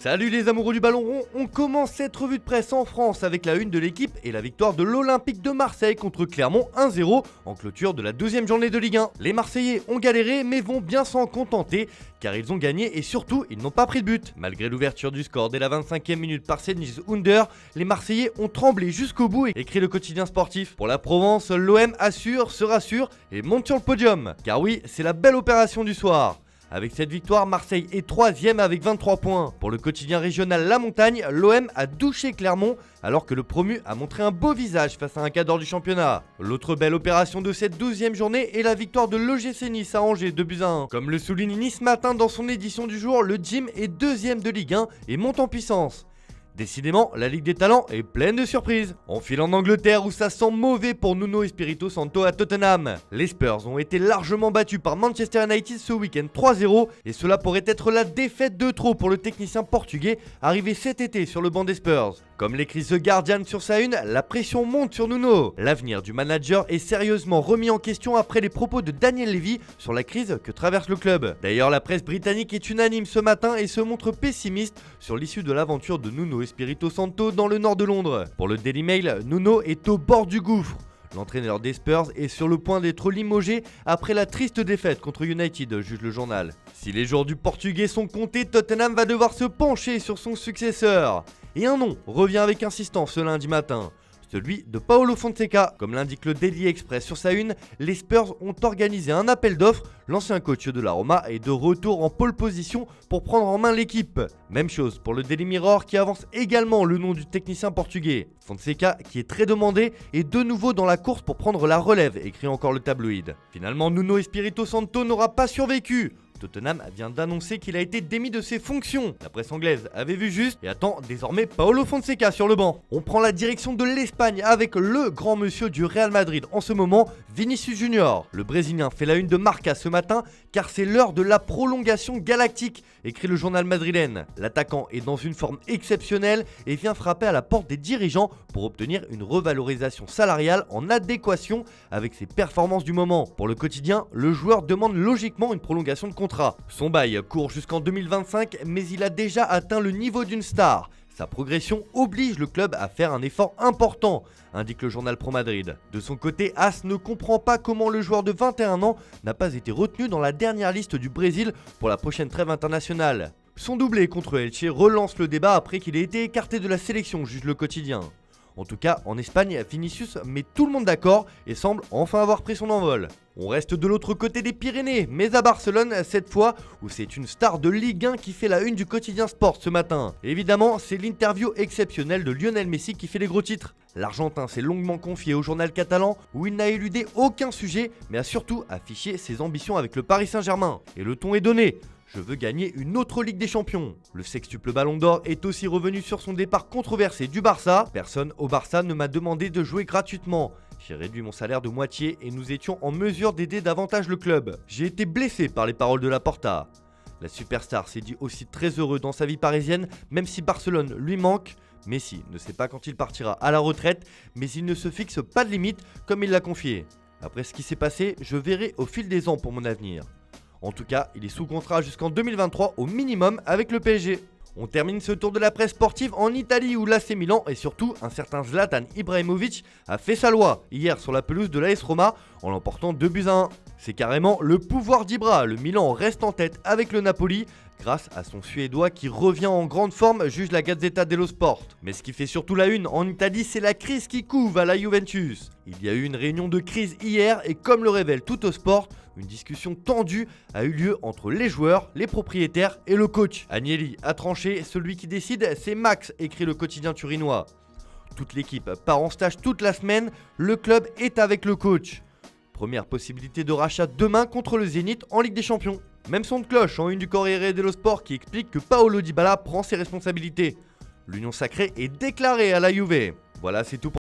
Salut les amoureux du ballon rond, on commence cette revue de presse en France avec la une de l'équipe et la victoire de l'Olympique de Marseille contre Clermont 1-0 en clôture de la deuxième journée de Ligue 1. Les Marseillais ont galéré mais vont bien s'en contenter car ils ont gagné et surtout ils n'ont pas pris de but. Malgré l'ouverture du score dès la 25e minute par Cengiz Under, les Marseillais ont tremblé jusqu'au bout, écrit le quotidien sportif. Pour la Provence, l'OM assure, se rassure et monte sur le podium. Car oui, c'est la belle opération du soir. Avec cette victoire, Marseille est 3ème avec 23 points. Pour le quotidien régional La Montagne, l'OM a douché Clermont alors que le promu a montré un beau visage face à un cadre du championnat. L'autre belle opération de cette 12e journée est la victoire de l'OGC Nice à Angers 2-1. Comme le souligne Nice Matin dans son édition du jour, le Gym est 2ème de Ligue 1 et monte en puissance. Décidément, la Ligue des Talents est pleine de surprises. On file en Angleterre où ça sent mauvais pour Nuno Espirito Santo à Tottenham. Les Spurs ont été largement battus par Manchester United ce week-end 3-0 et cela pourrait être la défaite de trop pour le technicien portugais arrivé cet été sur le banc des Spurs. Comme l'écrit The Guardian sur sa une, la pression monte sur Nuno. L'avenir du manager est sérieusement remis en question après les propos de Daniel Levy sur la crise que traverse le club. D'ailleurs, la presse britannique est unanime ce matin et se montre pessimiste sur l'issue de l'aventure de Nuno Espirito Santo dans le nord de Londres. Pour le Daily Mail, Nuno est au bord du gouffre. L'entraîneur des Spurs est sur le point d'être limogé après la triste défaite contre United, juge le journal. Si les jours du Portugais sont comptés, Tottenham va devoir se pencher sur son successeur. Et un nom revient avec insistance ce lundi matin. Celui de Paulo Fonseca. Comme l'indique le Daily Express sur sa une, les Spurs ont organisé un appel d'offres. L'ancien coach de la Roma est de retour en pole position pour prendre en main l'équipe. Même chose pour le Daily Mirror qui avance également le nom du technicien portugais. Fonseca, qui est très demandé, est de nouveau dans la course pour prendre la relève, écrit encore le tabloïd. Finalement, Nuno Espirito Santo n'aura pas survécu. Tottenham vient d'annoncer qu'il a été démis de ses fonctions. La presse anglaise avait vu juste et attend désormais Paulo Fonseca sur le banc. On prend la direction de l'Espagne avec le grand monsieur du Real Madrid en ce moment, Vinicius Junior. Le Brésilien fait la une de Marca ce matin car c'est l'heure de la prolongation galactique, écrit le journal madrilène. L'attaquant est dans une forme exceptionnelle et vient frapper à la porte des dirigeants pour obtenir une revalorisation salariale en adéquation avec ses performances du moment. Pour le quotidien, le joueur demande logiquement une prolongation de contrat. Son bail court jusqu'en 2025, mais il a déjà atteint le niveau d'une star. Sa progression oblige le club à faire un effort important, indique le journal Pro Madrid. De son côté, As ne comprend pas comment le joueur de 21 ans n'a pas été retenu dans la dernière liste du Brésil pour la prochaine trêve internationale. Son doublé contre Elche relance le débat après qu'il ait été écarté de la sélection, juge le quotidien. En tout cas, en Espagne, Vinicius met tout le monde d'accord et semble enfin avoir pris son envol. On reste de l'autre côté des Pyrénées, mais à Barcelone cette fois, où c'est une star de Ligue 1 qui fait la une du quotidien Sport ce matin. Évidemment, c'est l'interview exceptionnelle de Lionel Messi qui fait les gros titres. L'Argentin s'est longuement confié au journal catalan, où il n'a éludé aucun sujet, mais a surtout affiché ses ambitions avec le Paris Saint-Germain. Et le ton est donné. Je veux gagner une autre Ligue des Champions. Le sextuple Ballon d'Or est aussi revenu sur son départ controversé du Barça. Personne au Barça ne m'a demandé de jouer gratuitement. J'ai réduit mon salaire de moitié et nous étions en mesure d'aider davantage le club. J'ai été blessé par les paroles de Laporta. La superstar s'est dit aussi très heureux dans sa vie parisienne, même si Barcelone lui manque. Messi ne sait pas quand il partira à la retraite, mais il ne se fixe pas de limite comme il l'a confié. Après ce qui s'est passé, je verrai au fil des ans pour mon avenir. En tout cas, il est sous contrat jusqu'en 2023 au minimum avec le PSG. On termine ce tour de la presse sportive en Italie où l'AC Milan et surtout un certain Zlatan Ibrahimovic a fait sa loi hier sur la pelouse de l'AS Roma en l'emportant 2-1. C'est carrément le pouvoir d'Ibra, le Milan reste en tête avec le Napoli grâce à son Suédois qui revient en grande forme, juge la Gazzetta dello Sport. Mais ce qui fait surtout la une en Italie, c'est la crise qui couve à la Juventus. Il y a eu une réunion de crise hier et comme le révèle Tuttosport, une discussion tendue a eu lieu entre les joueurs, les propriétaires et le coach. Agnelli a tranché, celui qui décide c'est Max, écrit le quotidien turinois. Toute l'équipe part en stage toute la semaine, le club est avec le coach. Première possibilité de rachat demain contre le Zénith en Ligue des Champions. Même son de cloche en une du Corriere dello Sport qui explique que Paolo Dybala prend ses responsabilités. L'union sacrée est déclarée à la Juve. Voilà, c'est tout pour